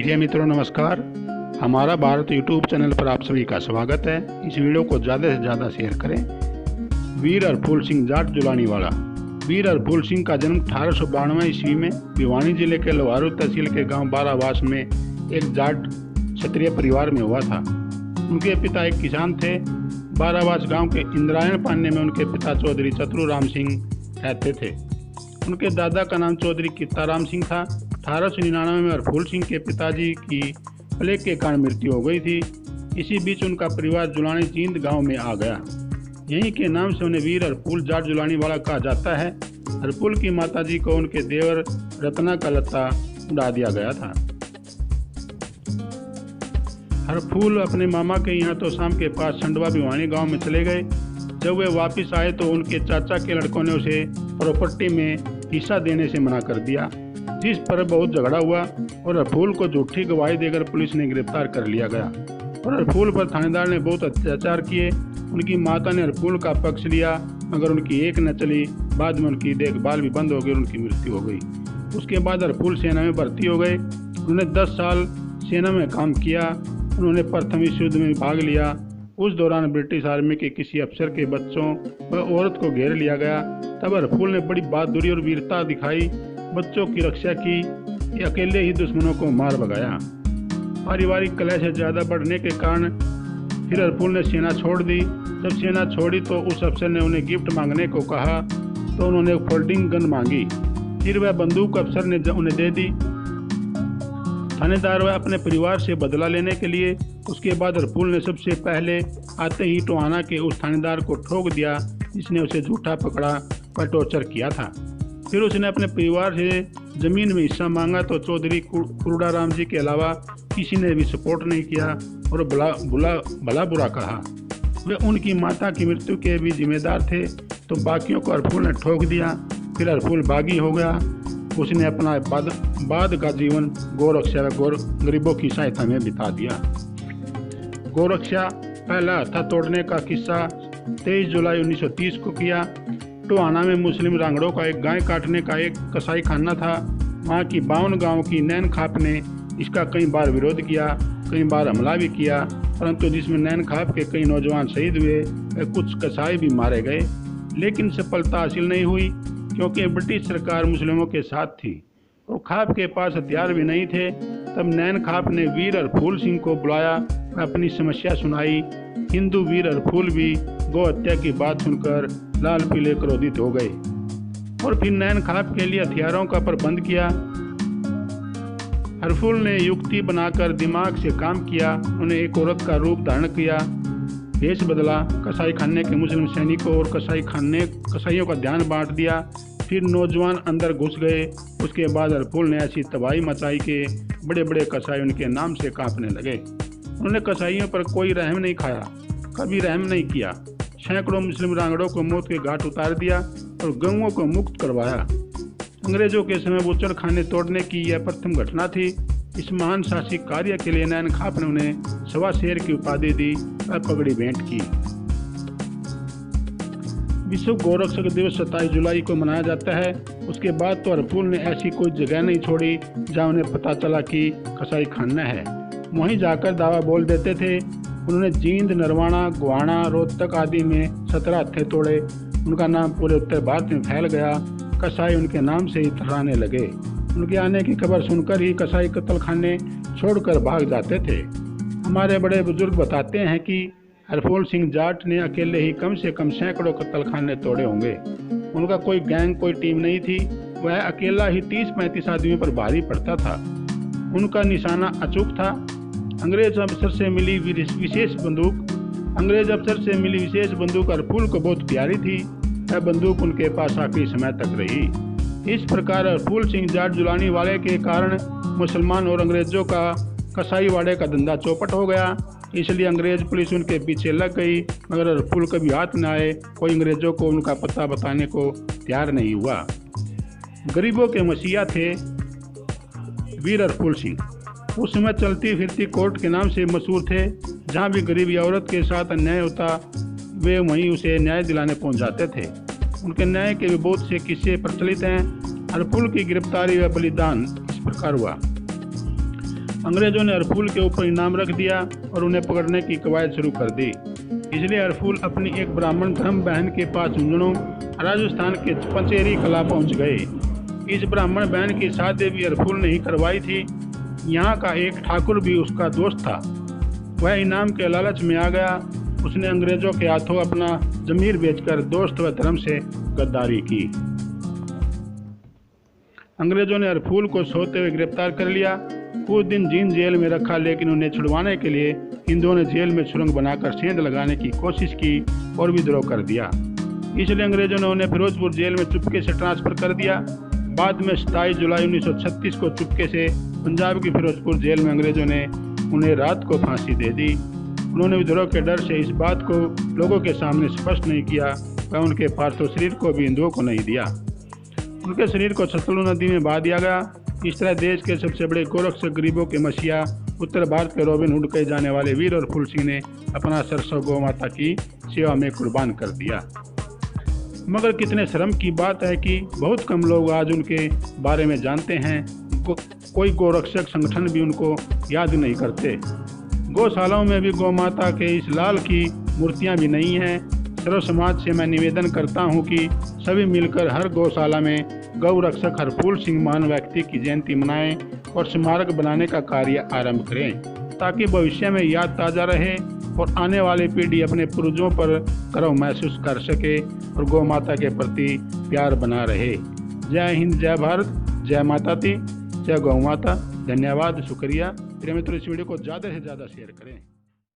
प्रिय मित्रों नमस्कार। हमारा भारत यूट्यूब चैनल पर आप सभी का स्वागत है। इस वीडियो को ज़्यादा से ज़्यादा शेयर करें। वीर हरफूल सिंह जाट जुलानी वाला। वीर हरफूल सिंह का जन्म 1892 ईस्वी में भिवानी जिले के लोहारू तहसील के गांव बारावास में एक जाट क्षत्रिय परिवार में हुआ था। उनके पिता एक किसान थे। बारावास गांव के इंद्रायण पान्य में उनके पिता चौधरी चतुराम सिंह रहते थे। उनके दादा का नाम चौधरी कित्ताराम सिंह था। 1899 में हरफूल सिंह के पिताजी की प्लेग के कारण मृत्यु हो गई थी। इसी बीच उनका परिवार जुलानी जींद गांव में आ गया। यहीं के नाम से उन्हें वीर हरफूल जाट जुलानी वाला कहा जाता है। हरफूल की माताजी को उनके देवर रत्ना का लत्ता उड़ा दिया गया था। हरफूल अपने मामा के यहाँ तो शाम के पास संडवा भिवानी गांव में चले गए। जब वे वापस आए तो उनके चाचा के लड़कों ने उसे प्रॉपर्टी में हिस्सा देने से मना कर दिया, जिस पर बहुत झगड़ा हुआ और हरफूल को झूठी गवाही देकर पुलिस ने गिरफ्तार कर लिया गया। और हरफूल पर थानेदार ने बहुत अत्याचार किए। उनकी माता ने हरफूल का पक्ष लिया, मगर उनकी एक न चली। बाद में उनकी देखभाल भी बंद हो गई और उनकी मृत्यु हो गई। उसके बाद हरफूल सेना में भर्ती हो गए। उन्होंने 10 साल सेना में काम किया। उन्होंने प्रथम विश्व युद्ध में भाग लिया। उस दौरान ब्रिटिश आर्मी के किसी अफसर के बच्चों व औरत को घेर लिया गया। तब हरफूल ने बड़ी बहादुरी और वीरता दिखाई। बच्चों की रक्षा की, अकेले ही दुश्मनों को मार भगाया। पारिवारिक कलह से ज़्यादा बढ़ने के कारण फिर हरफूल ने सेना छोड़ दी। जब सेना छोड़ी तो उस अफसर ने उन्हें गिफ्ट मांगने को कहा तो उन्होंने फोल्डिंग गन मांगी। फिर वह बंदूक अफसर ने उन्हें दे दी। थानेदार वह अपने परिवार से बदला लेने के लिए। उसके बाद हरफूल ने सबसे पहले आते ही टोहाना के उस थानेदार को ठोक दिया जिसने उसे झूठा पकड़ा व टॉर्चर किया था। फिर उसने अपने परिवार से जमीन में हिस्सा मांगा तो चौधरी कुरुड़ाराम जी के अलावा किसी ने भी सपोर्ट नहीं किया और भला बुरा कहा। वे उनकी माता की मृत्यु के भी जिम्मेदार थे, तो बाकियों को हरफूल ने ठोक दिया। फिर हरफूल बागी हो गया। उसने अपना बाद का जीवन गौरक्षा गरीबों की सहायता में बिता दिया। गौरक्षा पहला हत्था तोड़ने का किस्सा 23 जुलाई 1930 को किया। टोहाना में मुस्लिम रांगड़ों का एक गाय काटने का एक कसाई खाना था। वहाँ की 52 गांव की नैन खाप ने इसका कई बार विरोध किया, कई बार हमला भी किया, परंतु जिसमें नैन खाप के कई नौजवान शहीद हुए व कुछ कसाई भी मारे गए। लेकिन सफलता हासिल नहीं हुई, क्योंकि ब्रिटिश सरकार मुस्लिमों के साथ थी और खाप के पास हथियार भी नहीं थे। तब नैन खाप ने वीर हरफूल सिंह को बुलाया, अपनी समस्या सुनाई। हिंदू वीर हरफूल भी गौ हत्या की बात सुनकर लाल पीले क्रोधित हो गए और फिर नैन खाप के लिए हथियारों का प्रबंध किया। हरफूल ने युक्ति बनाकर दिमाग से काम किया। उन्हें एक औरत का रूप धारण किया, भेष बदला, कसाई खाने के मुस्लिम सैनिकों और कसाईयों का ध्यान बांट दिया। फिर नौजवान अंदर घुस गए। उसके बाद हरफूल ने ऐसी तबाही मचाई कि बड़े बड़े कसाई उनके नाम से कांपने लगे। उन्होंने कसाईयों पर कोई रहम नहीं खाया, कभी रहम नहीं किया। सैकड़ों मुस्लिम रांगड़ों को मौत के घाट उतार दिया और गऊओं को मुक्त करवाया। अंग्रेजों के समय बूचड़ खाने तोड़ने की यह प्रथम घटना थी। इस महान साहसिक कार्य के लिए नैन खाप ने उन्हें 1.25 शेर की उपाधि दी और पगड़ी भेंट की। विश्व गौरक्षक दिवस 27 जुलाई को मनाया जाता है। उसके बाद तो हरफूल ने ऐसी कोई जगह नहीं छोड़ी जहां उन्हें पता चला कि कसाई खाना है। वहीं जाकर दावा बोल देते थे। उन्होंने जींद, नरवाना, गोहाना, रोहतक आदि में 17 हत्थे तोड़े। उनका नाम पूरे उत्तर भारत में फैल गया। कसाई उनके नाम से ही थर्राने लगे। उनके आने की खबर सुनकर ही कसाई कत्लखाने छोड़कर भाग जाते थे। हमारे बड़े बुजुर्ग बताते हैं कि हरफूल सिंह जाट ने अकेले ही कम से कम सैकड़ों कत्लखाने तोड़े होंगे। उनका कोई गैंग, कोई टीम नहीं थी। वह अकेला ही 30-35 आदमियों पर भारी पड़ता था। उनका निशाना अचूक था। अंग्रेज अफसर से मिली विशेष बंदूक हरफूल को बहुत प्यारी थी। वह बंदूक उनके पास आखिरी समय तक रही। इस प्रकार हरफूल सिंह जाट जुलानी वाले के कारण मुसलमान और अंग्रेजों का कसाई वाड़े का धंधा चौपट हो गया। इसलिए अंग्रेज पुलिस उनके पीछे लग गई, मगर हरफूल कभी हाथ न आए। कोई अंग्रेजों को उनका पता बताने को तैयार नहीं हुआ। गरीबों के मसीहा थे वीर हरफूल सिंह। उस समय चलती फिरती कोर्ट के नाम से मशहूर थे। जहाँ भी गरीब या औरत के साथ अन्याय होता, वे वहीं उसे न्याय दिलाने पहुंच जाते थे। उनके न्याय के भी बहुत से किस्से प्रचलित हैं। हरफूल की गिरफ्तारी व बलिदान इस प्रकार हुआ। अंग्रेजों ने हरफूल के ऊपर इनाम रख दिया और उन्हें पकड़ने की कवायद शुरू कर दी। इसलिए हरफूल अपनी एक ब्राह्मण धर्म बहन के पास झुंझुनू राजस्थान के पंचेरी कला पहुंच गए। इस ब्राह्मण बहन की शादी भी हरफूल ने ही करवाई थी। यहाँ का एक ठाकुर भी उसका दोस्त था। वह इनाम के लालच में आ गया। उसने अंग्रेजों के हाथों अपना जमीर बेचकर दोस्त व धर्म से गद्दारी की। अंग्रेजों ने हरफूल को सोते हुए गिरफ्तार कर लिया। कुछ दिन जींद जेल में रखा, लेकिन उन्हें छुड़वाने के लिए हिंदुओं ने जेल में सुरंग बनाकर सेंध लगाने की कोशिश की और विद्रोह कर दिया। इसलिए अंग्रेजों ने उन्हें फिरोजपुर जेल में चुपके से ट्रांसफर कर दिया। बाद में 27 जुलाई 1936 को चुपके से पंजाब की फिरोजपुर जेल में अंग्रेजों ने उन्हें रात को फांसी दे दी। उन्होंने विद्रोह के डर से इस बात को लोगों के सामने स्पष्ट नहीं किया व उनके पार्थिव शरीर को भी हिंदुओं को नहीं दिया। उनके शरीर को सतलुज नदी में बहा दिया गया। इस तरह देश के सबसे बड़े गोरक्षक, गरीबों के मसीहा, उत्तर भारत के रॉबिन हुड कहे जाने वाले वीर हरफूल सिंह ने अपना सरसों गौ माता की सेवा में कुर्बान कर दिया। मगर कितने शर्म की बात है कि बहुत कम लोग आज उनके बारे में जानते हैं। कोई गोरक्षक संगठन भी उनको याद नहीं करते। गौशालाओं में भी गौ माता के इस लाल की मूर्तियां भी नहीं हैं। सर्व समाज से मैं निवेदन करता हूं कि सभी मिलकर हर गौशाला में गौ रक्षक हरफूल सिंह महान व्यक्ति की जयंती मनाएं और स्मारक बनाने का कार्य आरंभ करें, ताकि भविष्य में याद ताज़ा रहे और आने वाली पीढ़ी अपने पूर्वजों पर गर्व महसूस कर सके और गौ माता के प्रति प्यार बना रहे। जय हिंद, जय भारत, जय माता दी, जय गौ माता। धन्यवाद, शुक्रिया। प्रिय मित्रों, इस वीडियो को ज़्यादा से ज़्यादा शेयर करें।